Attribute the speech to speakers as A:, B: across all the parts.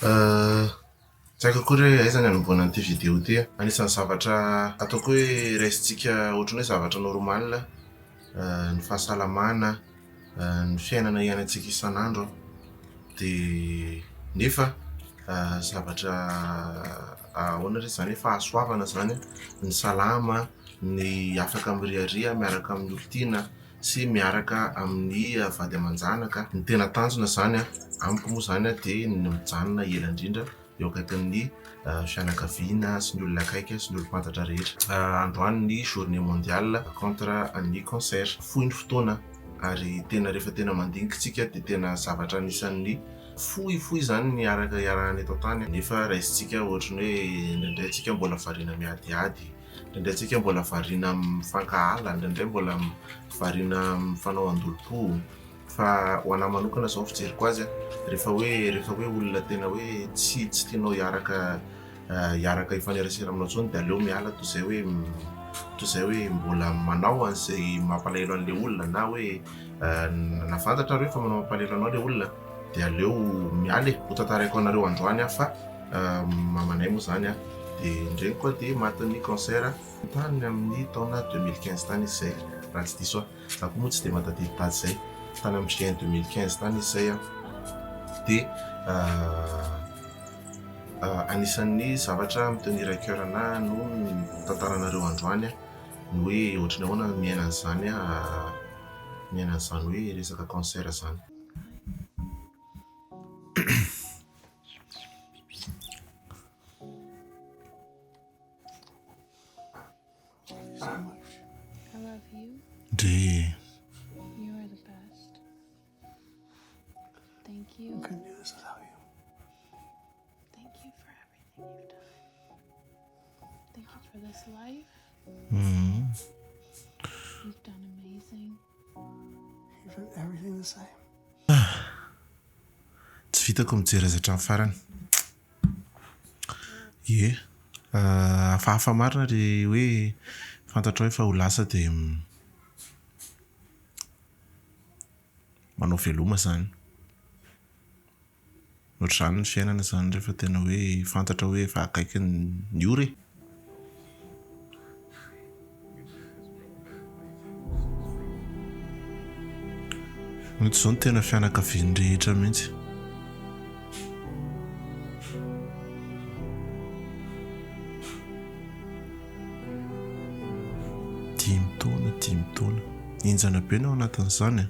A: Tsaiko akory hoe aizany anomboana an'ity vidéo ity. Anisan'ny zavatra ataoko hoe raisintsika ohatrany hoe zavatra normal, ny fahasalamana, ny fiainana iainantsika isan'andro. Dia nefa zavatra ahoana re zany hoe fahasoavana zany, ny salama, ny afaka miriaria miaraka amin'ny olon-tiana sy miaraka amin'ny vady aman-janaka. Ny tena tanjona zany amiko moa zany dia ny mijanona ela indrindra eo akaikin'ny fianakaviana sy ny olona akaiky sy ny olom-pantatra rehetra. Androany ny journée mondiale contre ny cancer. Fohy ny fotoana ary tena rehefa tena mandingitsika dia tena zavatra anisan'ny fohy zany ny araka iarahana eto tany. Nefa raisintsika ohatrany hoe indraindray tsika mbola variana miadiady, indraindray tsika mbola variana mifankahala, indraindray mbola variana mifanao andolo-po. Fa ho anahy manokana zao fijeriko azy rehefa hoe olona tena hoe tsy tianao hiaraka ifanerasera aminao zao dia aleo miala toy izay hoe mbola manao an'izay mampalahelo an'ilay olona, na hoe nafantatra hoe fa manao mampalahelo anao ilay olona dia aleo miala ho tantaraiko anareo androany fa mamanay moa zany dia indreny koa dia matin'ny cancer tany amin'ny taona 2015 tany izay raha tsy diso za koa moa tsy dia mahatadidy tady izay tany amin'ny juin 2015 tany izay dia anisan'ny zavatra mitenir à cœur anahy no tantaranareo androany ny hoe ohatrany ahoana miaina an'izany hoe resaka cancer zany.
B: I love you.
A: Dia
B: You are the best. Thank you.
C: I couldn't do this without you.
B: Thank you for everything you've done. Thank you for this life. You've done amazing.
C: You've done everything the same.
A: tsy vitako mijery azy hatramin'ny farany. Hafahafa marina ry hoe fantatra hoe fa ho lasa dia manao veloma zany. Ohatr'izany ny fiainana zany rehefa tena hoe fantatra hoe efa akaiky ny ory. Mihitsy zao no tena fianakaviany rehetra mihitsy. dimy taona injana be no ao anatin'izany.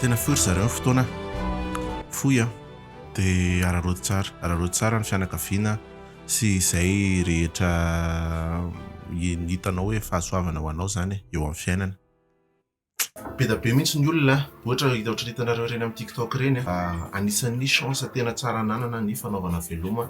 A: Tena firy zareo fotoana fohy dia ararody tsara ny fianakaviana sy izay rehetra hitanao hoe fahasoavana ho anao zany eo amin'ny fiainana. Be da be mihitsy ny olona ohatra hitanareo ireny amin'ny TikTok ireny anisan'ny chance tena tsara ananana ny fanaovana veloma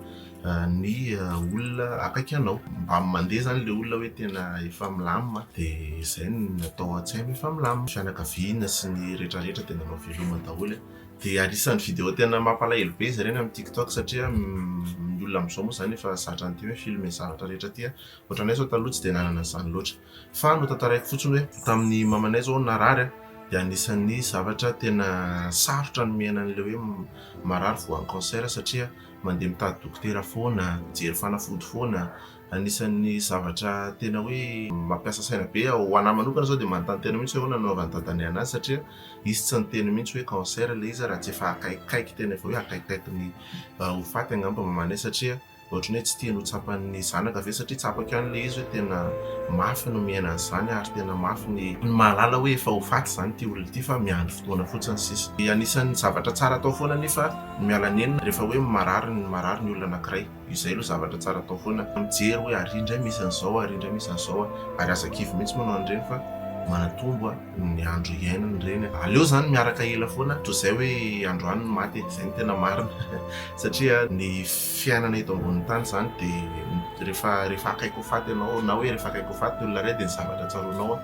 A: ny olona akaiky anao mba mandeha zany le olona hoe tena efa milamina dia izay no natao an-tsaina efa milamina. Fianakaviana sy ny rehetrarehetra tena manao veloma daholo dia anisan'ny vidéo tena mampalahelo be izy ireny amin'ny TikTok satria ny olona amin'izao moa zany efa zatra ny hoe filme zavatra rehetra tia ohatranay zao taloha tsy dia nanana izany loatra fa no tantaraiko fotsiny hoe tamin'ny mamanay zao narary dia anisan'ny zavatra tena sarotra ny miaina an'ilay hoe marary voan'ny cancer satria mandeha mitady dokotera foana, jery fanafody foana. Anisan'ny zavatra tena hoe mampiasa saina be ho anahy manokana zao dia manontany tena mihitsy hoe ahoana nanaovany dadanay anazy satria izy tsy niteny mihitsy hoe cancer ilay izy raha tsy efa akaikikaiky tena efa hoe akaikikaiky ny ho faty angamba mamanay satria ohatrany hoe tsy tiany ho tsapan'ny zanaka ve satria tsapaka ihany le izy hoe tena mafy no miaina an'izany ary tena mafy ny mahalala hoe efa ho faty zany ty olona ity fa miandry fotoana fotsiny sisa. Anisan'ny zavatra tsara atao foana nefa miala nenina rehefa hoe marary ny olona anankiray, izay aloha zavatra tsara atao foana. Mijery hoe ary indray misy an'izao ary indray misy an'izao ary aza-kivy mihitsy manao an'ireny fa manatombo ny andro iainana ireny. Aleo zany miaraka ela foana toy izay hoe androany no maty, izay ny tena marina satria ny fiainana eto ambonin'ny tany zany dia rehefa akaiko faty ianao na hoe rehefa akaiko faty ny olona iray dia ny zavatra tsaronao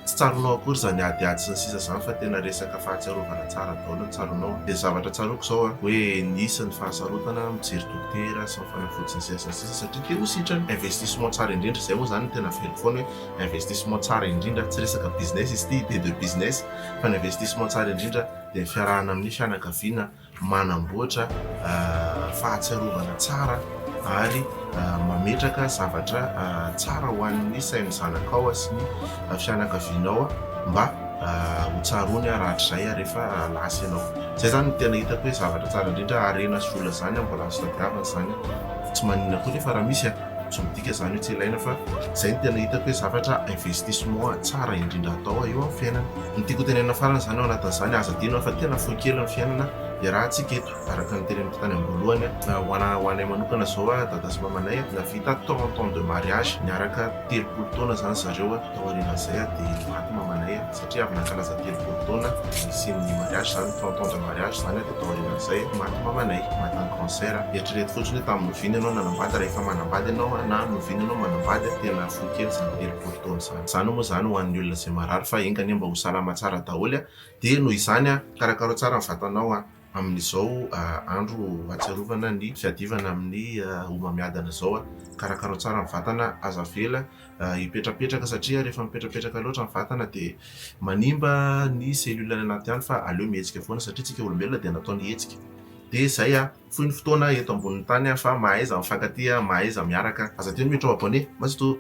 A: tsy tsaronao akory zany adiady sy ny sisa zany fa tena resaka fahatsiarovana tsara daholo ny tsaronao. Dia zavatra tsaroko zao hoe nisy ny fahasarotana mijery dokotera sy mifanafody sy ny sisa satria tena ho sitrany investissement tsara indrindra. Izay moa zany tena velo foana hoe investissement tsara indrindra, tsy resaka business izy ity de business fa ny investissement tsara indrindra dia fiarahana amin'ny fianakaviana manamboatra fahatsiarovana tsara ary mametraka zavatra tsara ho an'ny sain'ny zanakao sy ny fianakavianao mba ho tsarony rahatrizay rehefa lasa ianao. Zay zany no tena hitako hoe zavatra tsara indrindra arena sy olona zany mbola azo tadiavana zany tsy maninona koa nefa raha misy tsy midika zany hoe tsy ilaina fa zay no tena hitako hoe zavatra investissement tsara indrindra atao eo amin'ny fiainana. Ny tiako tenena farany zany ao anatin'izany aza dino fa tena foakely amin'ny fiainana dia raha antsika eto araka ny teneniko tany ambolohany ho anay manokana zao dada sy mamanay navita 30 ans de mariage niaraka 30 taona zany zareo tao aorian'izay dia maty mamanay satria avy nankalaza 30 taona isin'ny mariage zany 30 ans de mariage zany tao aorian'izay maty mamanay maty ny cancer. Eritrereto fotsiny hoe tamin'ny noviny ianao nanambady rehefa manambady ianao na noviny ianao manambady tena foakely zany 30 taona zany. Zany moa zany ho an'ny olona izay marary fa engany mba ho salama tsara daholo dia noho izany karakaro tsara ny vatanao amin'izao andro atsiarovana ny fiadivana amin'ny homamiadana zao. Karakaro tsara ny vatana aza vela hipetrapetraka satria rehefa mipetrapetraka loatra ny vatana dia manimba ny selula any anaty any fa aleo mihetsika foana satria tsika olombelona dia natao ny hetsika. Dia zay fohy ny fotoana eto ambonin'ny tany fa mahaiza mifankatia mahaiza miaraka aza teny mitrao abone mas to